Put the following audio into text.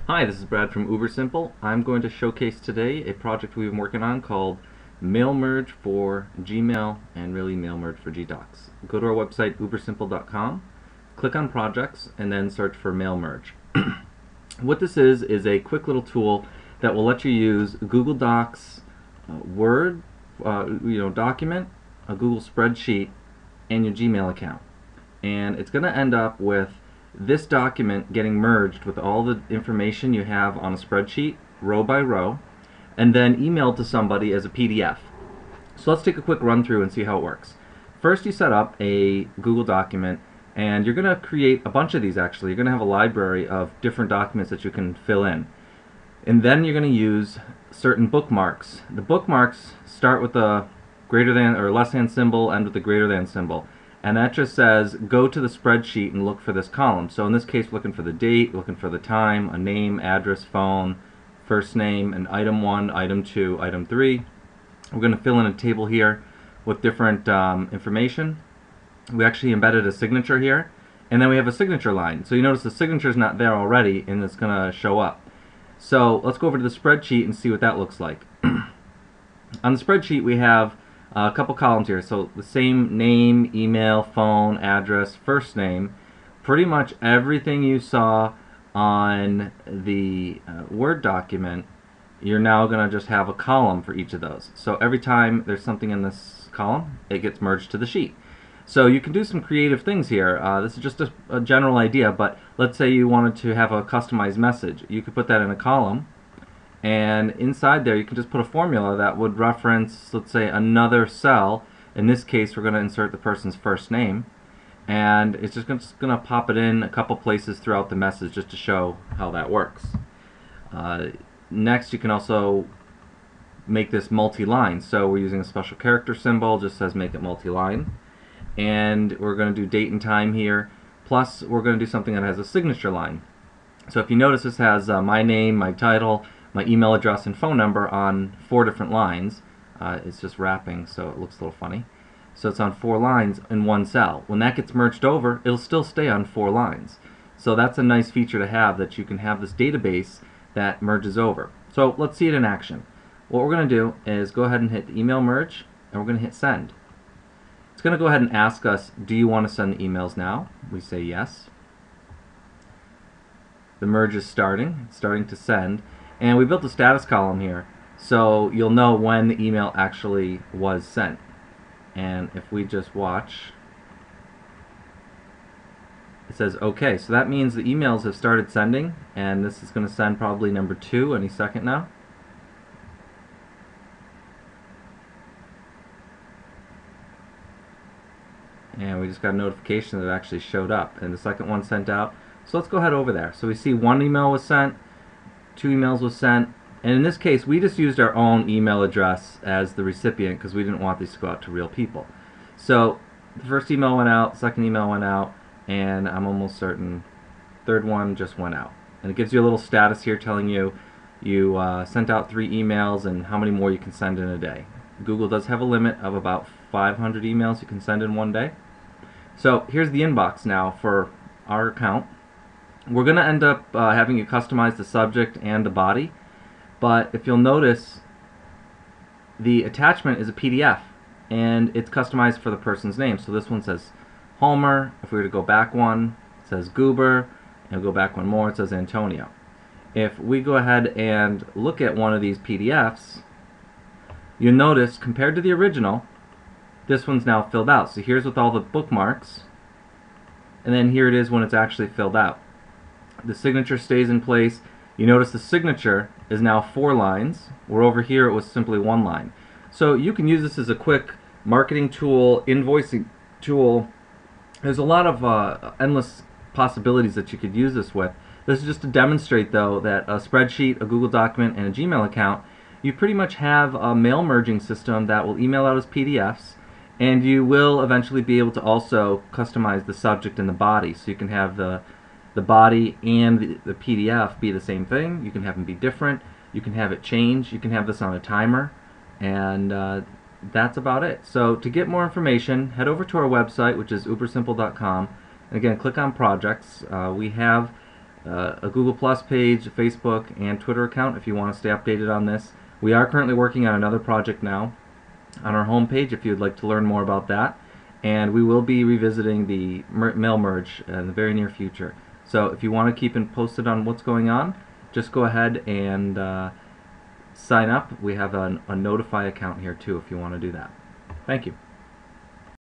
Hi, this is Brad from UberSimple. I'm going to showcase today a project we've been working on called Mail Merge for Gmail and really Mail Merge for gdocs. Go to our website ubersimple.com, click on Projects, and then search for Mail Merge. What this is a quick little tool that will let you use Google Docs, Word, document, a Google Spreadsheet, and your Gmail account. And it's going to end up with this document getting merged with all the information you have on a spreadsheet, row by row, and then emailed to somebody as a PDF. So let's take a quick run through and see how it works. First, you set up a Google document, and you're going to create a bunch of these actually. You're going to have a library of different documents that you can fill in. And then you're going to use certain bookmarks. The bookmarks start with the greater than or less than symbol, end with the greater than symbol. And that just says go to the spreadsheet and look for this column. So in this case, we're looking for the date, looking for the time, a name, address, phone, first name, and item 1, item 2, item 3. We're going to fill in a table here with different information. We actually embedded a signature here, and then we have a signature line. So you notice the signature is not there already, and it's going to show up. So let's go over to the spreadsheet and see what that looks like. On the spreadsheet, we have a couple columns here. So the same name, email, phone, address, first name. Pretty much everything you saw on the Word document, you're now going to just have a column for each of those. So every time there's something in this column, it gets merged to the sheet. So you can do some creative things here. This is just a general idea, but let's say you wanted to have a customized message. You could put that in a column, and inside there you can just put a formula that would reference, let's say, another cell. In this case, we're going to insert the person's first name, and it's just going to pop it in a couple places throughout the message just to show how that works. Next, you can also make this multi-line. So we're using a special character symbol, just says make it multi-line. And we're going to do date and time here, plus we're going to do something that has a signature line. So if you notice, this has my name, my title, my email address, and phone number on 4 different lines. It's just wrapping, so it looks a little funny. So it's on 4 lines in one cell. When that gets merged over, it'll still stay on 4 lines. So that's a nice feature to have, that you can have this database that merges over. So let's see it in action. What we're going to do is go ahead and hit the email merge, and we're going to hit send. It's going to go ahead and ask us, do you want to send the emails now? We say yes. The merge is starting. It's starting to send. And we built a status column here, so you'll know when the email actually was sent. And if we just watch, it says OK. So that means the emails have started sending, and this is going to send probably number 2 any second now. And we just got a notification that it actually showed up, and the second one sent out. So let's go ahead over there. So we see 1 email was sent, 2 emails was sent, and in this case we just used our own email address as the recipient because we didn't want these to go out to real people. So the first email went out, second email went out, and I'm almost certain third one just went out. And it gives you a little status here telling you sent out 3 emails and how many more you can send in a day. Google does have a limit of about 500 emails you can send in one day. So here's the inbox now for our account. We're going to end up having you customize the subject and the body, but if you'll notice, the attachment is a PDF, and it's customized for the person's name. So this one says Homer. If we were to go back one, it says Goober, and go back one more, it says Antonio. If we go ahead and look at one of these PDFs, you'll notice, compared to the original, this one's now filled out. So here's with all the bookmarks, and then here it is when it's actually filled out. The signature stays in place. You notice the signature is now 4 lines, where over here it was simply 1 line. So you can use this as a quick marketing tool, invoicing tool. There's a lot of endless possibilities that you could use this with. This is just to demonstrate, though, that a spreadsheet, a Google document, and a Gmail account, you pretty much have a mail merging system that will email out as PDFs, and you will eventually be able to also customize the subject and the body. So you can have the body and the PDF be the same thing. You can have them be different. You can have it change. You can have this on a timer, and that's about it. So to get more information, head over to our website, which is ubersimple.com, and again, click on Projects. We have a Google Plus page, Facebook, and Twitter account if you want to stay updated on this. We are currently working on another project now on our homepage if you'd like to learn more about that. And we will be revisiting the mail merge in the very near future. So if you want to keep posted on what's going on, just go ahead and sign up. We have a notify account here too if you want to do that. Thank you.